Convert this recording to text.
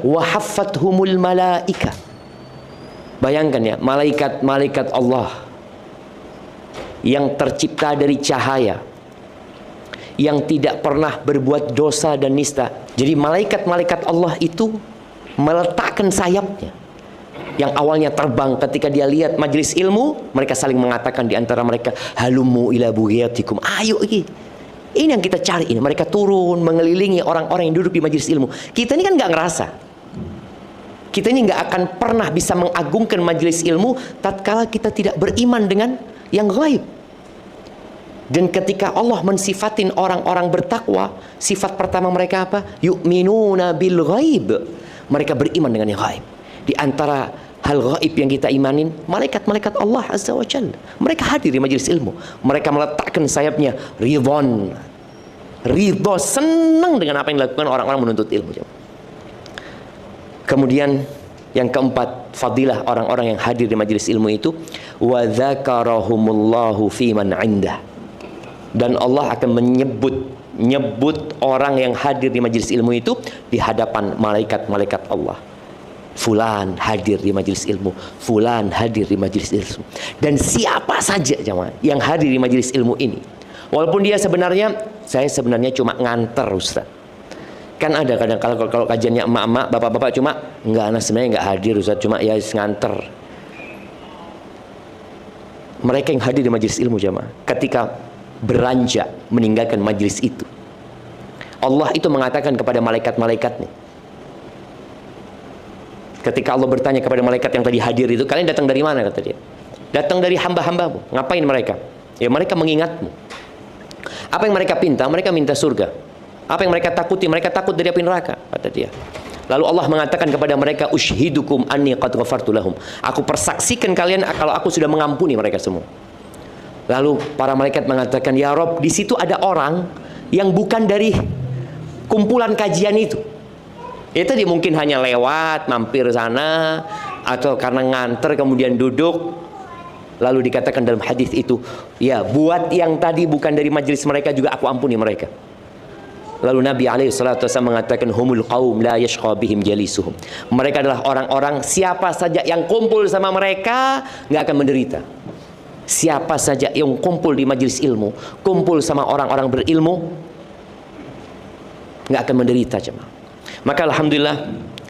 wa haffathumul malaika. Bayangkan ya, malaikat-malaikat Allah yang tercipta dari cahaya, yang tidak pernah berbuat dosa dan nista. Jadi malaikat-malaikat Allah itu meletakkan sayapnya. Yang awalnya terbang, ketika dia lihat majelis ilmu, mereka saling mengatakan di antara mereka, halumu ila bughiyatikum. Ayo ini yang kita cari ini. Mereka turun mengelilingi orang-orang yang duduk di majelis ilmu. Kita ini kan nggak ngerasa. Kita ini nggak akan pernah bisa mengagungkan majelis ilmu tatkala kita tidak beriman dengan yang gaib. Dan ketika Allah mensifatin orang-orang bertakwa, sifat pertama mereka apa? Yu'minuna bil ghaib. Mereka beriman dengan yang gaib. Di antara hal gaib yang kita imanin, malaikat-malaikat Allah Azza wa Jalla. Mereka hadir di majelis ilmu. Mereka meletakkan sayapnya ridhon. Ridho, senang dengan apa yang dilakukan orang-orang menuntut ilmu. Kemudian yang keempat, fadilah orang-orang yang hadir di majelis ilmu itu, wa dzakarahumullahu fi man 'indah. Dan Allah akan menyebut orang yang hadir di majelis ilmu itu di hadapan malaikat-malaikat Allah. Fulan hadir di majelis ilmu, fulan hadir di majelis ilmu. Dan siapa saja jemaah yang hadir di majelis ilmu ini, walaupun dia saya sebenarnya cuma nganter, Ustaz. Kan ada kadang kalau kajiannya emak-emak, bapak-bapak cuma anak sebenarnya nggak hadir, Ustaz, cuma ya nganter. Mereka yang hadir di majelis ilmu jemaah, ketika beranjak meninggalkan majelis itu, Allah itu mengatakan kepada malaikat-malaikatnya. Ketika Allah bertanya kepada malaikat yang tadi hadir itu, kalian datang dari mana, kata dia? Datang dari hamba-hambamu. Ngapain mereka? Ya mereka mengingatmu. Apa yang mereka pinta? Mereka minta surga. Apa yang mereka takuti? Mereka takut dari api neraka, kata dia. Lalu Allah mengatakan kepada mereka, ushidukum anni qad ghafartu lahum. Aku persaksikan kalian kalau aku sudah mengampuni mereka semua. Lalu para malaikat mengatakan, ya Rob, di situ ada orang yang bukan dari kumpulan kajian itu. Itu dia mungkin hanya lewat, mampir sana, atau karena nganter kemudian duduk. Lalu dikatakan dalam hadis itu, ya buat yang tadi bukan dari majelis mereka juga aku ampuni mereka. Lalu Nabi SAW mengatakan, humul qaum la yashqa bihim jalisuhum. Mereka adalah orang-orang, siapa saja yang kumpul sama mereka nggak akan menderita. Siapa saja yang kumpul di majelis ilmu, kumpul sama orang-orang berilmu, nggak akan menderita jemaah. Maka alhamdulillah